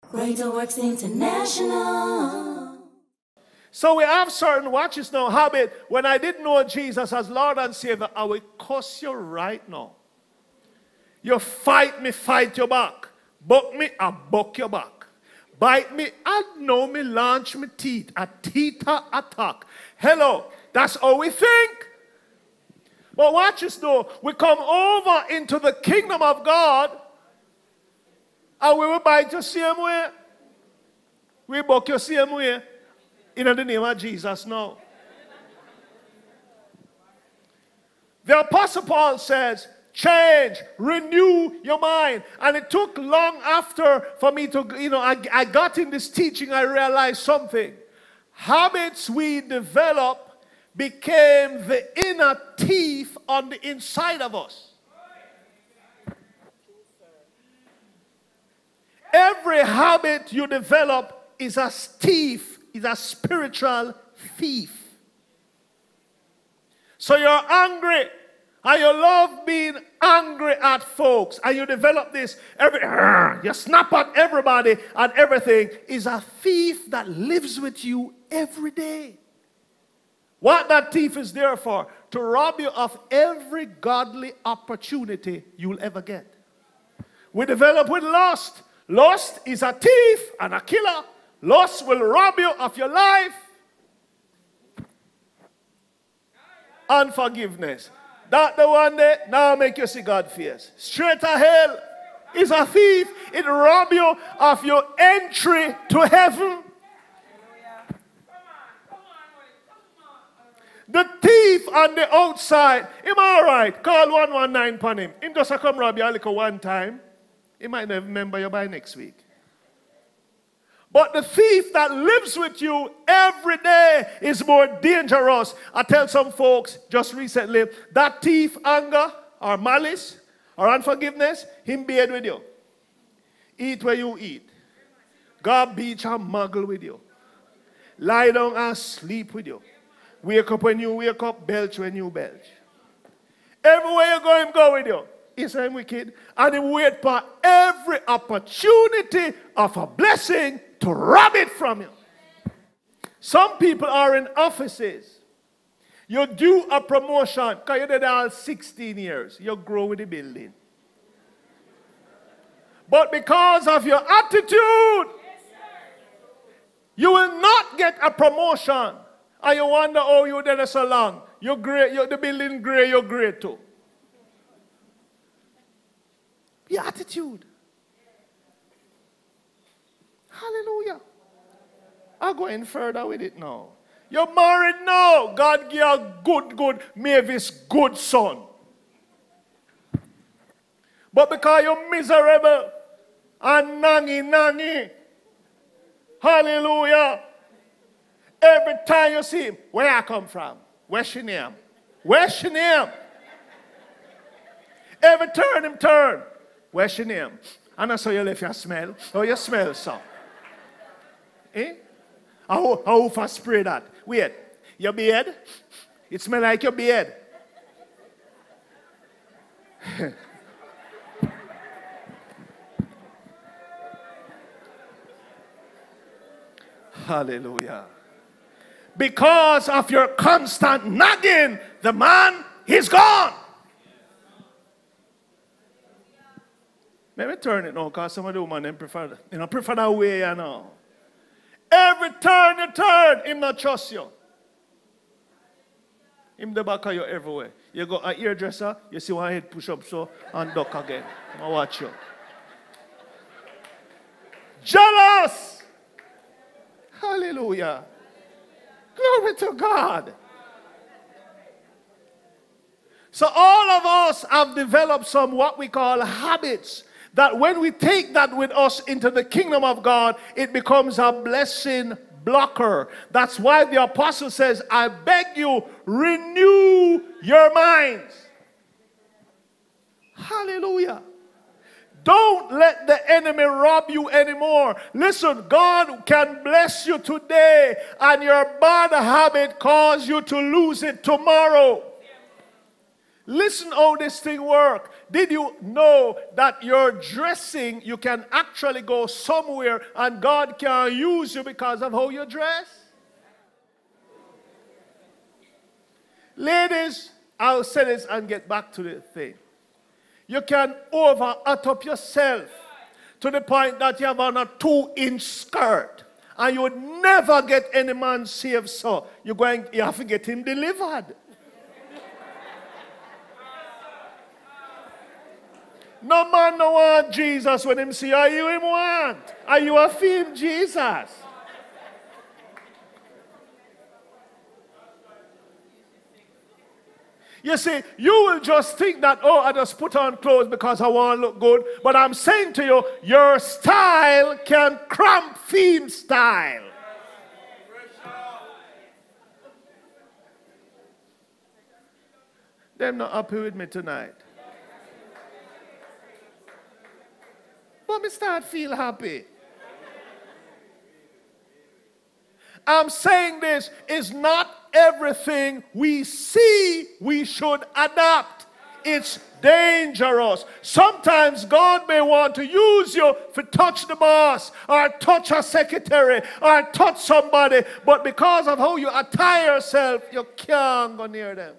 Greater Works International. So we have certain, watch this now, habit. When I didn't know Jesus as Lord and Savior, I will cuss you right now. You fight me, fight your back. Buck me, I buck your back. Bite me, I know me, launch me teeth. A teeth attack. Hello, that's how we think. But watch this though. We come over into the kingdom of God and we will bite you same way. We buck you same way. In the name of Jesus now. The Apostle Paul says, change, renew your mind. And it took long after for me to, I got in this teaching, I realized something. Habits we develop became the inner thief on the inside of us. Every habit you develop is a thief, is a spiritual thief. So you're angry, and you love being angry at folks, and you develop this, you snap at everybody and everything, is a thief that lives with you every day. What that thief is there for? To rob you of every godly opportunity you'll ever get. We develop with lust. Lust is a thief and a killer. Lust will rob you of your life. Unforgiveness. That the one that now make you see God fears. Straight to hell is a thief. It rob you of your entry to heaven. The thief on the outside, him all right. Call 119 upon him. Him just come rob you a little one time. He might not remember you by next week. But the thief that lives with you every day is more dangerous. I tell some folks just recently, that thief, anger or malice or unforgiveness, him bed with you. Eat where you eat. Go beach and muggle with you. Lie down and sleep with you. Wake up when you wake up, belch when you belch. Everywhere you go, him go with you. He's saying wicked. And he wait for every opportunity of a blessing to rob it from you. Some people are in offices. You do a promotion, because you did all 16 years. You grow with the building. But because of your attitude, you will not get a promotion. And you wonder, oh, you did it so long. You're great, the building great, you're great too. Your attitude. Hallelujah. I'm going further with it now. You're married now. God give you a good Mavis, good son. But because you're miserable and nangy, hallelujah. Every time you see him, where I come from? Where's your name? Where's your name? Every turn him turn. Where's your name? And I saw you left your smell. Oh, you smell so. Eh? How far spray that? Wait, your beard? It smell like your beard. Hallelujah. Because of your constant nagging, the man is gone. Let me turn it now, because some of the women prefer that way, you know. Every turn you turn, him not trust you. Him the back of you everywhere. You go a hairdresser, you see one head push up so, and duck again. I watch you. Jealous! Hallelujah. Glory to God. So all of us have developed some what we call habits, that when we take that with us into the kingdom of God, it becomes a blessing blocker. That's why the apostle says, I beg you, renew your minds. Hallelujah. Don't let the enemy rob you anymore. Listen, God can bless you today, and your bad habit cause you to lose it tomorrow. Listen how this thing works. Did you know that your dressing, you can actually go somewhere and God can use you because of how you dress? Ladies, I'll say this and get back to the thing. You can over-hot up yourself to the point that you have on a 2-inch skirt and you would never get any man saved, so you have to get him delivered. No man no want Jesus when him see are you him want. Are you a feel Jesus? You see, you will just think that, oh, I just put on clothes because I want to look good. But I'm saying to you, your style can cramp theme style. They're not happy with me tonight. But me start feel happy. I'm saying this is not everything we see we should adapt. It's dangerous. Sometimes God may want to use you to touch the boss or touch a secretary or touch somebody, but because of how you attire yourself, you can't go near them.